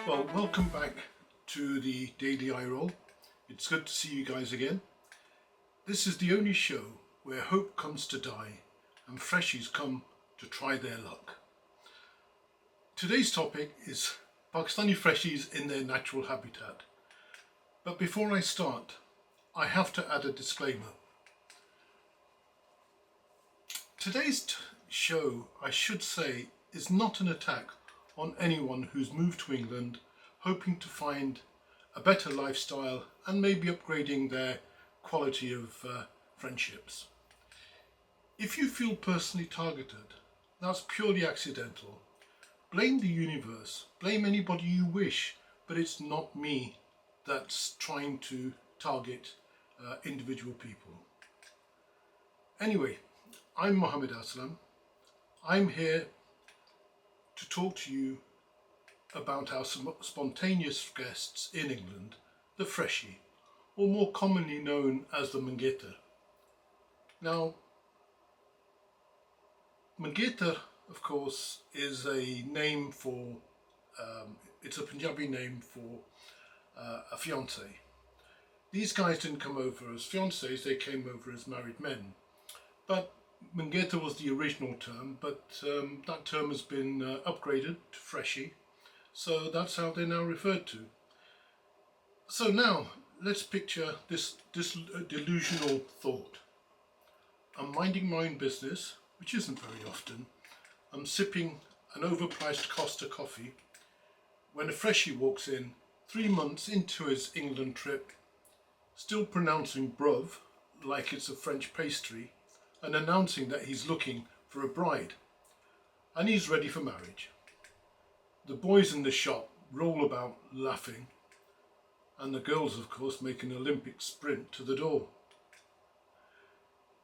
Well, welcome back to the Daily Eye Roll. It's good to see you guys again. This is the only show where hope comes to die and freshies come to try their luck. Today's topic is Pakistani freshies in their natural habitat. But before I start, I have to add a disclaimer. Today's show, I should say, is not an attack on anyone who's moved to England hoping to find a better lifestyle and maybe upgrading their quality of friendships. If you feel personally targeted, that's purely accidental. Blame the universe, blame anybody you wish, but it's not me that's trying to target individual people. Anyway, I'm Mohammed Aslam. I'm here to talk to you about our spontaneous guests in England, the freshie, or more commonly known as the mangeter. Now, mangeter, of course, is a name for, it's a Punjabi name for a fiancé. These guys didn't come over as fiancés, they came over as married men. But mangeter was the original term, but that term has been upgraded to freshie, so that's how they're now referred to. So now, let's picture this delusional thought. I'm minding my own business, which isn't very often. I'm sipping an overpriced Costa coffee when a freshie walks in 3 months into his England trip, still pronouncing bruv like it's a French pastry, and announcing that he's looking for a bride and he's ready for marriage. The boys in the shop roll about laughing, and the girls, of course, make an Olympic sprint to the door.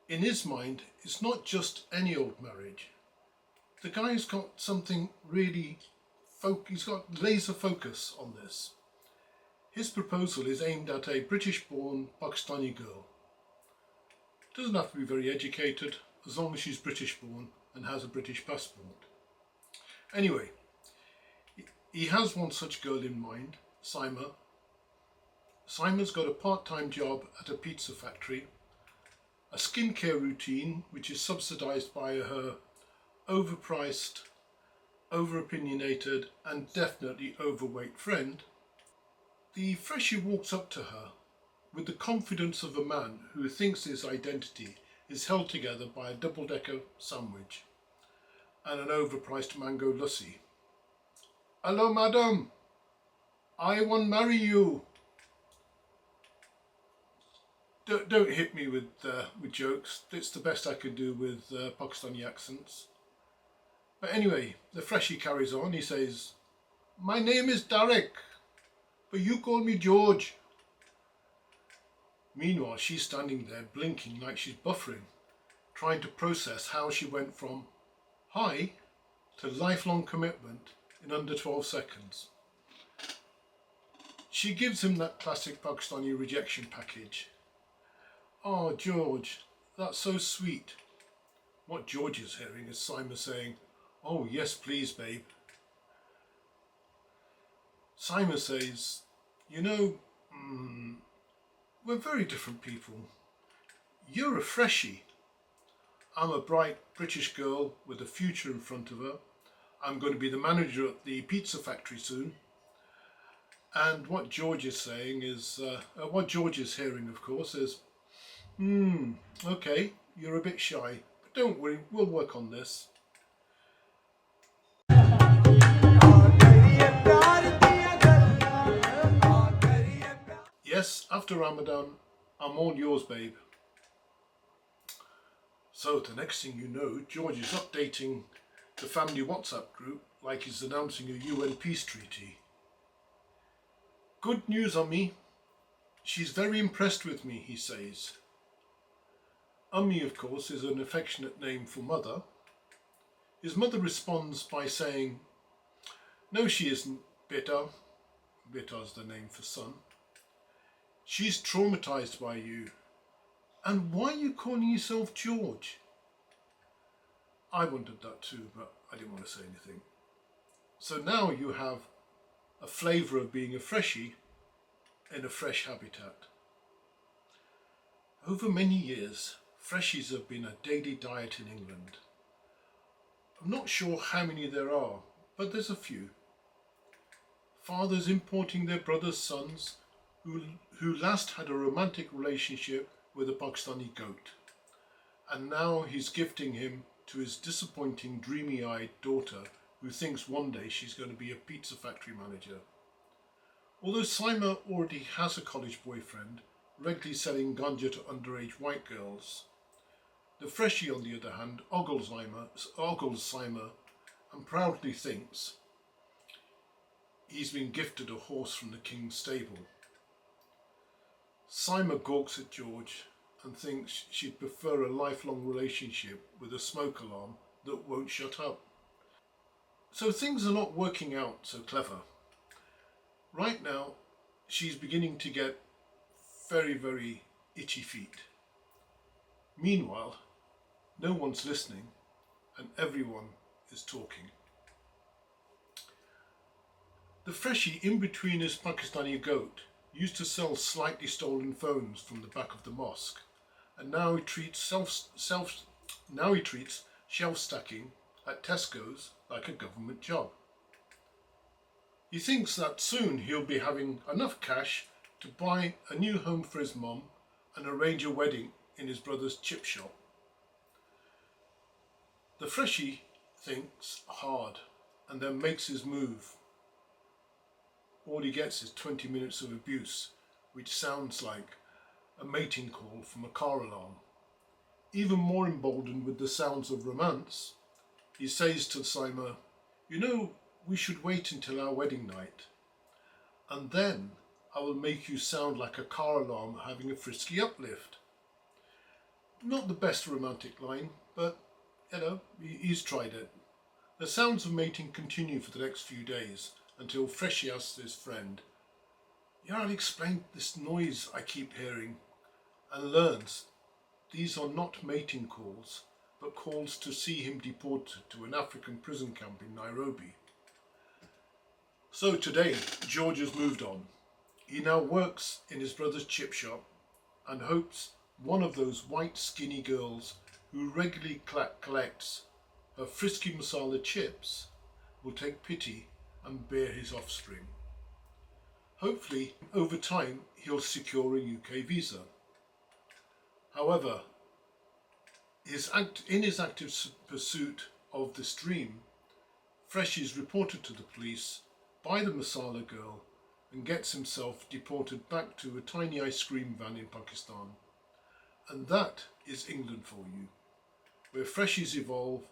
In his mind, it's not just any old marriage. The guy's got something really, he's got laser focus on this. His proposal is aimed at a British-born Pakistani girl. Doesn't have to be very educated, as long as she's British-born and has a British passport. Anyway, he has one such girl in mind, Saima. Saima's got a part-time job at a pizza factory, a skincare routine which is subsidised by her overpriced, over-opinionated and definitely overweight friend. The freshie walks up to her with the confidence of a man who thinks his identity is held together by a double-decker sandwich and an overpriced mango lassi. "Hello, madam. I want to marry you." Don't hit me with jokes. It's the best I can do with Pakistani accents. But anyway, the freshie carries on. He says, "My name is Derek, but you call me George." Meanwhile, she's standing there blinking like she's buffering, trying to process how she went from hi to lifelong commitment in under 12 seconds. She gives him that classic Pakistani rejection package. "Oh, George, that's so sweet." What George is hearing is Saima saying, "Oh, yes, please, babe." Saima says, "You know, we're very different people. You're a freshie. I'm a bright British girl with a future in front of her. I'm going to be the manager at the pizza factory soon." And what George is saying is, what George is hearing, of course, is, "Okay, you're a bit shy, but don't worry, we'll work on this." "Yes, after Ramadan, I'm all yours, babe." So the next thing you know, George is updating the family WhatsApp group like he's announcing a UN peace treaty. "Good news, Ummi. She's very impressed with me," he says. Ummi, of course, is an affectionate name for mother. His mother responds by saying, "No, she isn't, Beta." Beta's the name for son. "She's traumatized by you. And why are you calling yourself George?" I wondered that too, but I didn't want to say anything. So now you have a flavour of being a freshie in a fresh habitat. Over many years, freshies have been a daily diet in England. I'm not sure how many there are, but there's a few. Fathers importing their brothers' sons who last had a romantic relationship with a Pakistani goat, and now he's gifting him to his disappointing dreamy-eyed daughter who thinks one day she's going to be a pizza factory manager. Although Saima already has a college boyfriend, regularly selling ganja to underage white girls, the freshie on the other hand ogles Saima and proudly thinks he's been gifted a horse from the king's stable. Saima gawks at George and thinks she'd prefer a lifelong relationship with a smoke alarm that won't shut up. So things are not working out so clever. Right now, she's beginning to get very, very itchy feet. Meanwhile, no one's listening and everyone is talking. The freshie in between his Pakistani goat used to sell slightly stolen phones from the back of the mosque, and now he treats shelf stacking at Tesco's like a government job. He thinks that soon he'll be having enough cash to buy a new home for his mum and arrange a wedding in his brother's chip shop. The freshie thinks hard and then makes his move. All he gets is 20 minutes of abuse, which sounds like a mating call from a car alarm. Even more emboldened with the sounds of romance, he says to Saima, "You know, we should wait until our wedding night, and then I will make you sound like a car alarm having a frisky uplift." Not the best romantic line, but he's tried it. The sounds of mating continue for the next few days until Freshie asks his friend, "I'll explain this noise I keep hearing," and learns these are not mating calls, but calls to see him deported to an African prison camp in Nairobi. So today, George has moved on. He now works in his brother's chip shop and hopes one of those white skinny girls who regularly collects her frisky masala chips will take pity and bear his offspring. Hopefully, over time, he'll secure a UK visa. However, in his active pursuit of this dream, Fresh is reported to the police by the masala girl and gets himself deported back to a tiny ice cream van in Pakistan. And that is England for you, where freshies evolve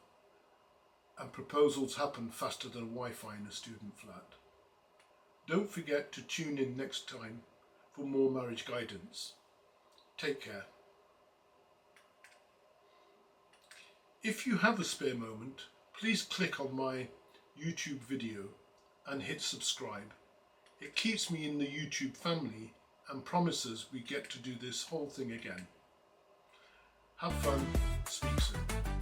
and proposals happen faster than Wi-Fi in a student flat. Don't forget to tune in next time for more marriage guidance. Take care. If you have a spare moment, please click on my YouTube video and hit subscribe. It keeps me in the YouTube family and promises we get to do this whole thing again. Have fun, speak soon.